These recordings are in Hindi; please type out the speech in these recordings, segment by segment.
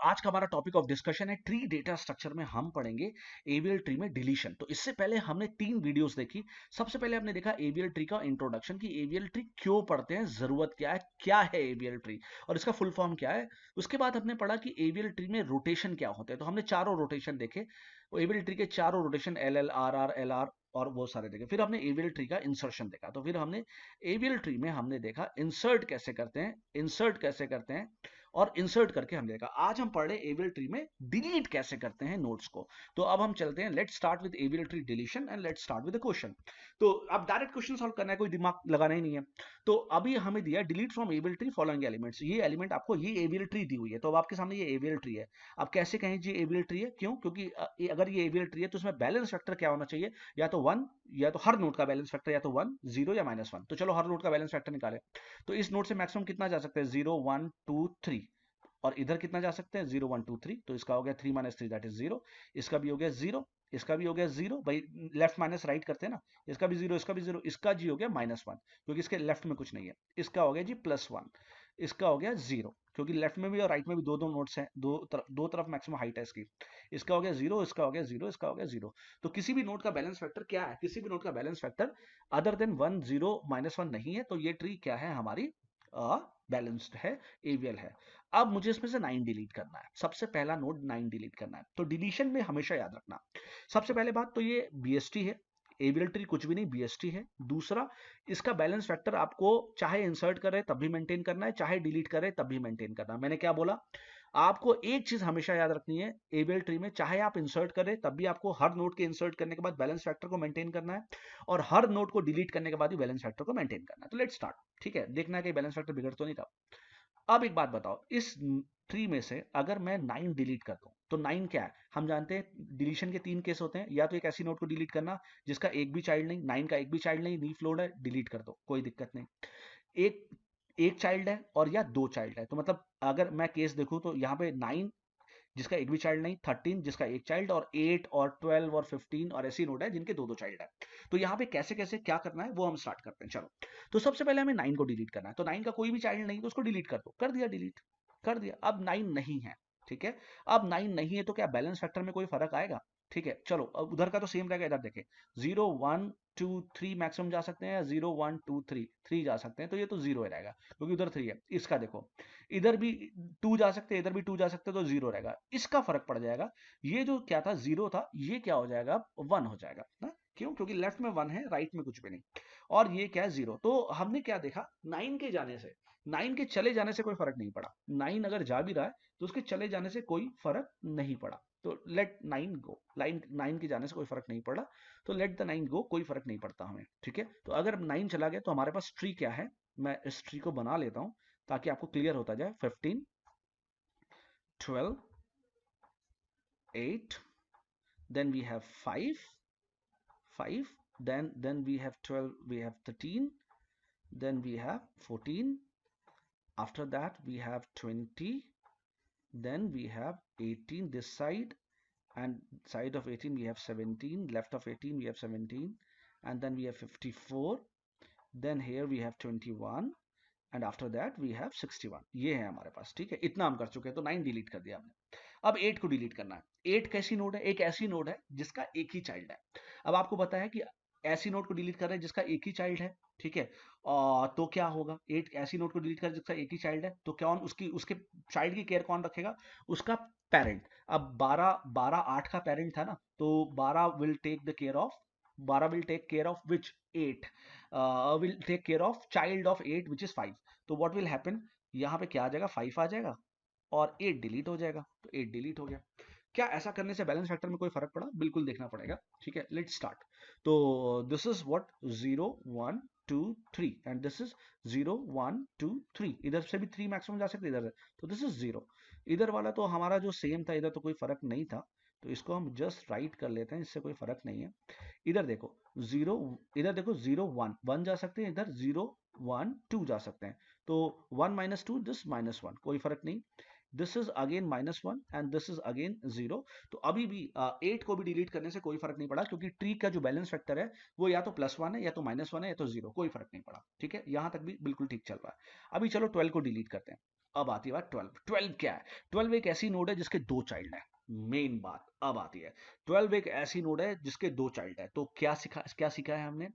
आज का हमारा टॉपिक ऑफ डिस्कशन है ट्री डेटा स्ट्रक्चर में हम पढ़ेंगे एवीएल ट्री में डिलीशन। तो इससे पहले हमने 3 वीडियोस देखी। सबसे पहले हमने देखा एवीएल ट्री का इंट्रोडक्शन कि एवीएल ट्री क्यों पढ़ते हैं, जरूरत क्या है एवीएल ट्री और इसका फुल फॉर्म क्या है। उसके बाद हमने पढ़ा कि एवीएल ट्री में रोटेशन क्या होते हैं, तो हमने चारों रोटेशन देखे। एवीएल ट्री के चारों rotation L L R R L R और वो सारे देखे। फिर हमने एवीएल ट्री का इंसर्शन देखा। तो फिर हमने एवीएल ट्री में हमने देखा इंसर्ट कैसे करते हैं और इंसर्ट करके हमने देखा। आज हम पढ़ रहे एवीएल ट्री में डिलीट कैसे करते हैं नोड्स को। तो अब हम चलते हैं, let's start with AVL tree deletion and let's start with the question. तो अब डायरेक्ट क्वेश्चन सॉल्व करना है, कोई दिमाग लगाना ही नहीं है। तो अभी हमें दिया delete from AVL tree following elements. ये एलिमेंट आपको, ये एवीएल ट्री दी हुई है, तो अब आपके सामने ये एवीएल ट्री है। अब कैसे कहें जी एवीएल ट्री है, क्यों? क्योंकि अगर ये एवीएल ट्री है तो उसमें बैलेंस फैक्टर क्या होना चाहिए, या तो 1, या तो हर नोड का बैलेंस फैक्टर या तो 1, 0 या -1। तो चलो हर नोड का बैलेंस फैक्टर निकालें। तो इस नोड से मैक्सिमम कितना जा सकता है, 0 1 2 3। और इधर कितना जा सकते हैं, 0 1 2 3। तो इसका हो गया 3 - 3 दैट इज 0। इसका भी हो गया 0, इसका भी हो गया 0। भाई लेफ्ट माइनस राइट करते हैं ना, इसका भी 0, इसका भी 0, इसका जी हो गया -1 क्योंकि इसके लेफ्ट में कुछ नहीं है। इसका हो गया जी +1, इसका हो गया 0 क्योंकि लेफ्ट में भी और राइट में भी दो दो नोट्स हैं, दो तरफ मैक्सिमम हाइट है इसकी। इसका हो गया 0, इसका हो गया 0, इसका हो गया 0। तो किसी भी नोड का बैलेंस फैक्टर क्या है, किसी भी नोड का बैलेंस फैक्टर अदर देन 1 0 -1 नहीं है। तो ये ट्री क्या है, हमारी बैलेंस्ड है, एवीएल है। अब मुझे इसमें से 9 डिलीट करना है। सबसे पहला नोड 9 डिलीट करना है। तो डिलीशन में हमेशा याद रखना, सबसे पहले बात तो ये बीएसटी है, एवीएल ट्री कुछ भी नहीं, बीएसटी है। दूसरा, इसका बैलेंस फैक्टर आपको चाहे इंसर्ट करे तब भी मेंटेन करना है, चाहे डिलीट करे तब भी मेंटेन करना है। मैंने क्या बोला, आपको एक चीज हमेशा याद रखनी है एवीएल ट्री में, चाहे आप इंसर्ट करें तब भी आपको हर नोड के इंसर्ट करने के बाद बैलेंस फैक्टर को मेंटेन करना है, और हर नोड को डिलीट करने के बाद भी बैलेंस फैक्टर को मेंटेन करना है। तो लेट्स स्टार्ट। ठीक है, देखना है कि बैलेंस फैक्टर बिगड़ तो नहीं था। अब एक बात बताओ, इस ट्री में से अगर मैं 9 डिलीट कर दूं तो 9 क्या है, हम जानते हैं डिलीशन के 3 केस होते हैं। या तो एक ऐसी नोड को डिलीट करना जिसका एक भी चाइल्ड नहीं, 9 का एक भी चाइल्ड नहीं, लीफ लोड है, डिलीट कर दो, कोई दिक्कत नहीं। एक एक चाइल्ड है और या 2 चाइल्ड है, तो मतलब अगर मैं केस देखूं तो यहाँ पे 9 जिसका एक भी चाइल्ड नहीं, 13 जिसका एक चाइल्ड, और 8 और 12 और 15 और ऐसी नोड है जिनके दो दो चाइल्ड है। तो यहाँ पे कैसे कैसे क्या करना है वो हम स्टार्ट करते हैं। चलो, तो सबसे पहले हमें 9 को डिलीट करना है। तो 9 का कोई भी चाइल्ड नहीं तो उसको डिलीट कर दो, कर दिया डिलीट, कर दिया। अब 9 नहीं है, ठीक है। अब 9 नहीं है तो क्या बैलेंस फैक्टर में कोई फर्क आएगा? ठीक है, चलो अब उधर का तो सेम रहेगा। इधर देखें, 0 1 2 3 मैक्सिमम जा सकते हैं, 0 1 2 3 3 जा सकते हैं, तो ये तो 0 रहेगा क्योंकि उधर 3 है। इसका देखो, इधर भी 2 जा सकते हैं, इधर भी 2 जा सकते हैं, तो 0 रहेगा। इसका फर्क पड़ जाएगा, ये जो क्या था 0 था, ये क्या हो जाएगा, 1 हो जाएगा ना। क्यों? क्योंकि लेफ्ट में 1 है, राइट में कुछ भी नहीं, और ये क्या है 0। तो हमने क्या देखा, 9 के जाने से, 9 के चले जाने से कोई फर्क नहीं पड़ा। 9 अगर जा भी रहा है तो उसके चले जाने से कोई फर्क नहीं पड़ा। तो लेट 9 गो, लाइन 9 के जाने से कोई फर्क नहीं पड़ा, तो लेट द 9 गो, कोई फर्क नहीं पड़ता हमें। ठीक है, तो अगर 9 चला गया तो हमारे पास ट्री क्या है, मैं इस ट्री को बना लेता हूं ताकि आपको क्लियर होता जाए। 15 12 8, then we have 5 5, then we have 12, we have 13, then we have 14, after that we have 20, then we have 18 this side, and side of 18 we have 17, left of 18 we have 17, and then we have 54, then here we have 21, and after that we have 61। ये है हमारे पास। ठीक है, इतना हम कर चुके हैं, तो 9 डिलीट कर दिया हमने। अब 8 को डिलीट करना है। 8 कैसी नोड है, एक ऐसी नोड है जिसका एक ही चाइल्ड है। अब आपको पता है कि ऐसी नोड को डिलीट कर रहे हैं जिसका एक ही चाइल्ड है। ठीक है, तो क्या होगा, 8 ऐसी नोड को डिलीट कर जिसका एक ही चाइल्ड है, तो कौन उसकी, उसके चाइल्ड की केयर कौन रखेगा, उसका पेरेंट। अब 12 8 का पेरेंट था ना, तो 12 will take the care of, 12 will take care of which 8, will take care of child of 8 which is 5। तो what will happen, यहाँ पे क्या आ जाएगा, 5 आ जाएगा और 8 डिलीट हो जाएगा, तो 8 डिलीट हो गया। क्या ऐसा करने से बैलेंस फैक्टर में कोई फर्क पड़ा? बिल्कुल देखना पड़ेगा। ठीक है, लेट्स स्टार्ट। तो this is what, 0 1 2 3, and this is 0 1 2 3। इधर से भी 3 मैक्सिमम जा सकते इधर, तो दिस इज 0। इधर वाला तो हमारा जो सेम था, इधर तो कोई फर्क नहीं था, तो इसको हम जस्ट राइट कर लेते हैं, इससे कोई फर्क नहीं है। इधर देखो 0, इधर देखो 0 1 1 जा सकते हैं, इधर 0 1 2 जा सकते हैं, तो 1 - 2 दिस -1, कोई फर्क नहीं। This is again -1 and this is again 0। तो अभी भी 8 को भी डिलीट करने से कोई फर्क नहीं पड़ा, क्योंकि ट्री का जो बैलेंस फैक्टर है वो या तो +1 है, या तो -1 है, या तो 0, कोई फर्क नहीं पड़ा। ठीक है, यहां तक भी बिल्कुल ठीक चल रहा है। अभी चलो 12 को डिलीट करते हैं। अब आती है बात 12। 12 क्या है? 12 एक ऐसी नोड है जिसके दो चाइल्ड है। मेन बात अब आती है, 12 एक ऐसी नोड है जिसके दो चाइल्ड है। तो क्या सीखा है हमने?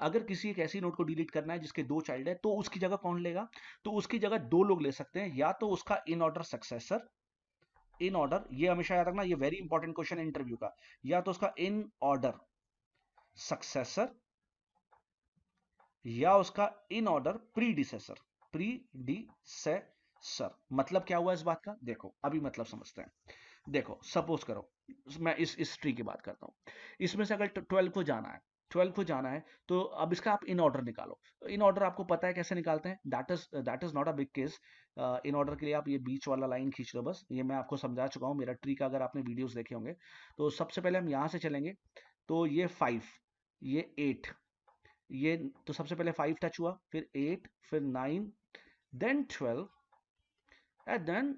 अगर किसी एक ऐसी नोड को डिलीट करना है जिसके दो चाइल्ड है, तो उसकी जगह कौन लेगा? तो उसकी जगह दो लोग ले सकते हैं, या तो उसका in order successor, in order, ये हमेशा याद रखना, ये वेरी इंपॉर्टेंट क्वेश्चन है इंटरव्यू का, या तो उसका इन ऑर्डर सक्सेसर, या उसका इन ऑर्डर प्रीडिसेसर। प्रीडिसेसर मतलब क्या हुआ इस बात का? देखो अभी मतलब समझते हैं। देखो सपोज करो, मैं इस ट्री की बात करता हूं, इसमें से अगर 12 को जाना है, 12 को जाना है, तो अब इसका आप इन ऑर्डर निकालो। इन ऑर्डर आपको पता है कैसे निकालते हैं, that is not a big case. In order के लिए आप ये बीच वाला लाइन खींच लो, बस ये मैं आपको समझा चुका हूं मेरा ट्री का, अगर आपने वीडियोस देखे होंगे। तो सबसे पहले हम यहां से चलेंगे, तो ये 5, ये 8, ये तो सबसे पहले 5 टच हुआ, फिर 8, फिर 9, देन 12 एंड देन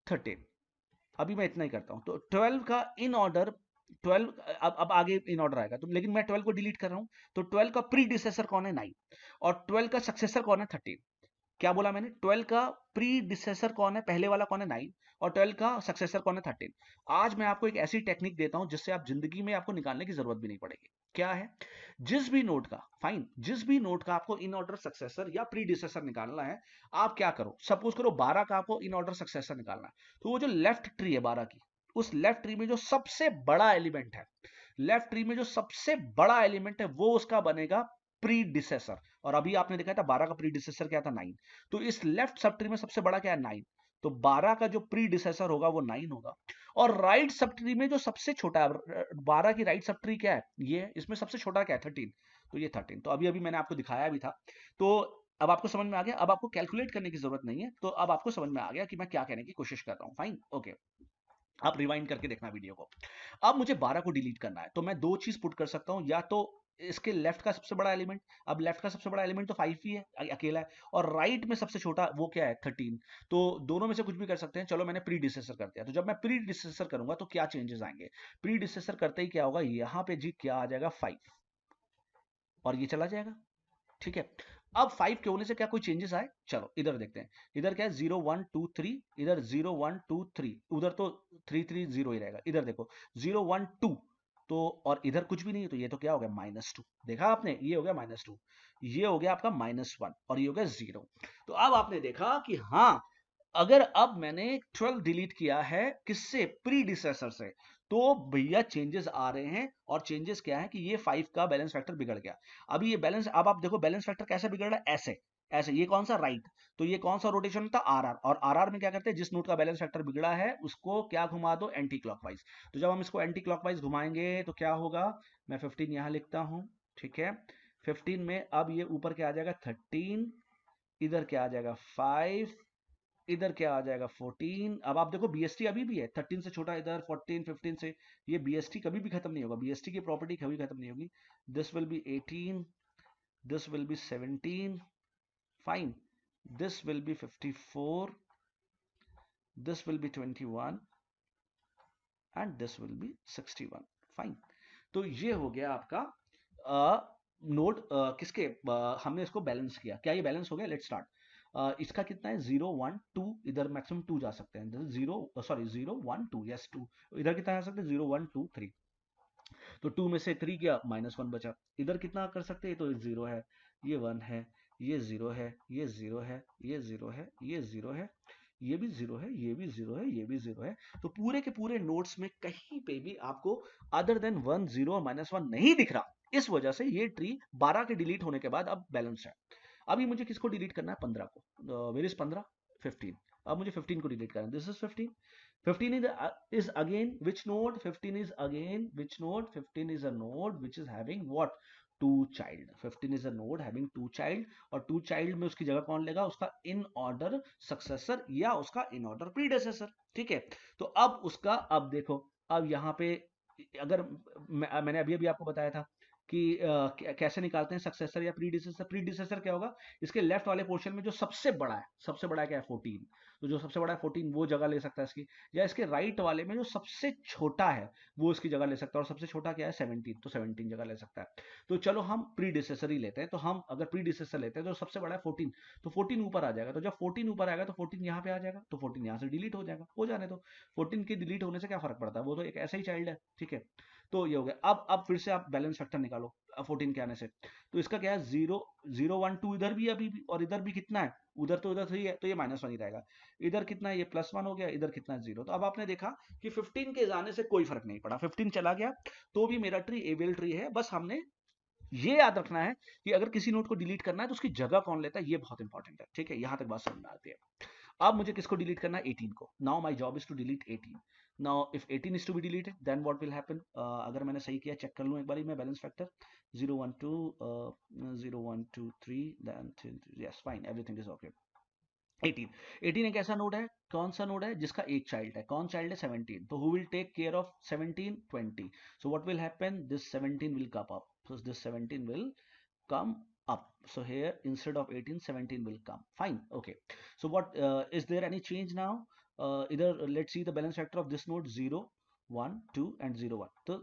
13। अभी मैं इतना ही करता हूं, तो 12 का इन ऑर्डर 12, अब आगे इन ऑर्डर आएगा, तो लेकिन मैं 12 को डिलीट कर रहा हूं, तो 12 का प्रीडिसेसर कौन है? 9। और 12 का सक्सेसर कौन है? 13। क्या बोला मैंने? 12 का प्रीडिसेसर कौन है? पहले वाला कौन है? 9। और 12 का सक्सेसर कौन है? 13। आज मैं आपको एक ऐसी टेक्निक देता हूं जिससे आप जिंदगी में आपको निकालने की जरूरत भी नहीं पड़ेगी। क्या है? जिस भी नोड का, फाइन, जिस भी नोड का आपको इन ऑर्डर सक्सेसर या प्रीडिसेसर निकालना है, आप क्या करो, सपोज करो 12 का आपको इन ऑर्डर सक्सेसर निकालना है, तो वो जो लेफ्ट ट्री है 12 की, उस लेफ्ट ट्री में जो सबसे बड़ा एलिमेंट है, लेफ्ट ट्री में जो सबसे बड़ा एलिमेंट है, वो उसका बनेगा प्रीडिसेसर। और अभी आपने देखा था 12 का प्रीडिसेसर क्या था? 9। तो इस लेफ्ट सब ट्री में सबसे बड़ा क्या है? 9। तो 12 का जो प्रीडिसेसर होगा वो 9 होगा। और राइट सब ट्री में जो सबसे छोटा है, 12 की राइट सब ट्री क्या है? ये, इसमें सबसे छोटा क्या है? 13। तो ये 13। तो अभी अभी मैंने आपको दिखाया भी था। तो अब आपको समझ में आ गया, अब आपको कैलकुलेट करने की जरूरत नहीं है, तो अब आपको समझ में आ गया कि मैं क्या कहने की कोशिश कर रहा हूं। Fine, okay. आप रिवाइंड करके देखना वीडियो को। अब मुझे 12 को डिलीट करना है, तो मैं दो चीज पुट कर सकता हूं, या तो इसके लेफ्ट का सबसे बड़ा एलिमेंट, अब लेफ्ट का सबसे बड़ा एलिमेंट तो 5 ही है, अकेला है, और राइट में सबसे छोटा वो क्या है? 13। तो दोनों में से कुछ भी कर सकते हैं। चलो मैंने प्रीडिसेसर कर दिया, तो जब मैं प्रीडिसेसर करूंगा तो क्या चेंजेस आएंगे? प्रीडिसेसर करते ही क्या होगा? यहां पे जी क्या आ जाएगा? 5, और ये चला जाएगा। ठीक है। अब 5 के होने से क्या कोई चेंजेस आए? चलो इधर देखते हैं। इधर क्या है? 0 1 2 3, इधर 0 1 2 3, उधर तो 3 3 0 ही रहेगा। इधर देखो 0 1 2, तो और इधर कुछ भी नहीं है, तो ये तो क्या हो गया? -2। देखा आपने? ये हो गया -2, ये हो गया आपका -1, और ये हो गया 0। तो अब आपने देखा कि हाँ, अगर अब मैंने 12 डिलीट किया है, किससे? प्रीडिसेसर से, तो भैया चेंजेस आ रहे हैं। और चेंजेस क्या है कि ये 5 का बैलेंस फैक्टर बिगड़ गया। अभी ये बैलेंस, अब आप देखो बैलेंस फैक्टर कैसे बिगड़ रहा है? ऐसे ऐसे, ये कौन सा? राइट। तो ये कौन सा रोटेशन होता है? आरआर। और आरआर में क्या करते हैं? जिस नोट का बैलेंस फैक्टर बिगड़ा है उसको क्या घुमा दो? Anti clockwise. तो जब हम इसको एंटी क्लॉकवाइज घुमाएंगे तो क्या होगा? मैं 15 यहां लिखता हूं, ठीक है। 15 में अब ये ऊपर क्या आ जाएगा? 13, इधर क्या आ जाएगा? 5, इधर क्या आ जाएगा? 14। अब आप देखो बीएसटी अभी भी है 13 से छोटा, इधर 14 15 से, ये बीएसटी कभी भी खत्म नहीं होगा, बीएसटी की प्रॉपर्टी कभी खत्म नहीं होगी। This will be 18, this will be 17, fine, this will be 54, this will be 21 and this will be 61, fine. तो ये हो गया आपका नोड किसके, हमने इसको बैलेंस किया। क्या ये बैलेंस हो गया? Let's start. इसका कितना है? 0 1 2, इधर मैक्सिमम 2 जा सकते हैं, 0 सॉरी 0 1 2, यस 2। इधर कितना जा सकते हैं? 0 1 2 3। तो 2 में से 3 गया, -1 बचा। इधर कितना कर सकते हैं? तो 0 है, ये 1 है, ये 0 है, ये 0 है, ये 0 है, ये 0 है, ये भी 0 है, ये भी 0 है, ये भी 0 है। तो पूरे के पूरे नोट्स में कहीं पे भी आपको अदर देन 1 0 और -1 नहीं दिख रहा। इस वजह से ये ट्री 12 के डिलीट होने के बाद अब बैलेंस है। अभी मुझे किसको डिलीट करना है? 15 को। Where is 15? 15। अब मुझे 15 को डिलीट करना है। This is 15। 15 is again which node? 15 is again which node? 15 is a node which is having what? 2 child। 15 is a node having 2 child, और 2 child में उसकी जगह कौन लेगा? उसका इन ऑर्डर सक्सेसर या उसका इन ऑर्डर प्रीडेसेसर। ठीक है। तो अब उसका, अब देखो, अब यहाँ पे अगर मैंने अभी अभी आपको बताया था कि कैसे निकालते हैं सक्सेसर या प्रीडिसेसर। प्रीडिसेसर क्या होगा, इसके लेफ्ट वाले पोर्शन में जो सबसे बड़ा है, सबसे बड़ा क्या है 14, तो जो सबसे बड़ा है 14 वो जगह ले सकता है इसकी, या इसके राइट वाले में जो सबसे छोटा है वो इसकी जगह ले सकता है, और सबसे छोटा क्या है 17, तो 17 जगह ले सकता है। तो चलो हम प्रीडिसेसर ही लेते हैं, तो हम अगर प्रीडिसेसर लेते हैं तो सबसे बड़ा है 14, तो 14 ऊपर आ जाएगा, तो जब 14 ऊपर आएगा तो 14 यहाँ पे आ जाएगा, तो 14 यहाँ से डिलीट हो जाएगा, हो जाने दो। 14 के डिलीट होने से क्या फर्क पड़ता है, वो तो एक ऐसा ही चाइल्ड है, ठीक है। तो ये हो गया। अब फिर से आप बैलेंस फैक्टर निकालो 14 के आने से, तो इसका क्या है 0 0 1 2 इधर भी अभी भी, और इधर भी कितना है, उधर तो उधर 3 है, तो ये -1 ही रहेगा। इधर कितना है, ये +1 हो गया, इधर कितना है 0। तो अब आपने देखा कि 15 के जाने से कोई फर्क नहीं पड़ा, 15 चला गया तो भी मेरा ट्री एवीएल ट्री है। बस हमने ये याद रखना है कि अगर किसी नोड को डिलीट करना है तो उसकी जगह कौन लेता है, ये बहुत इंपॉर्टेंट है, ठीक है। यहां तक बात समझ में आती है। अब मुझे किसको डिलीट करना है, 18 को। Now my job is to delete 18। Now if 18 is to be deleted then what will happen, अगर मैंने सही किया चेक कर लूं एक बारी मैं balance factor, 0 1 2 0 1 2 3 then yes fine, everything is okay. 18 एक ऐसा नोड है, कौन सा नोड है जिसका एक चाइल्ड है, कौन चाइल्ड है 17, तो who will take care of 17 20, so what will happen, this 17 will come up, so this 17 will come up. So here instead of 18 17 will come, fine, okay. So what is there any change now, either let's see the balance factor of this node, 0 1 2 and 0 1, so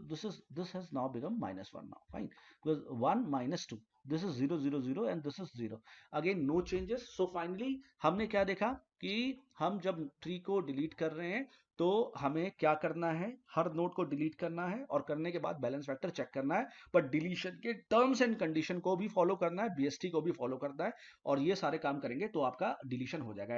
this has now become -1 now, fine, because 1 -2, this is 0 0 0 and this is 0, again no changes. So finally हमने क्या देखा कि हम जब ट्री को डिलीट कर रहे हैं तो हमें क्या करना है, हर नोड को डिलीट करना है, और करने के बाद बैलेंस फैक्टर चेक करना है, बट डिलीशन के टर्म्स एंड कंडीशन को भी फॉलो करना है, बीएसटी को भी फॉलो करना है, और ये सारे काम करेंगे तो आपका डिलीशन हो जाएगा।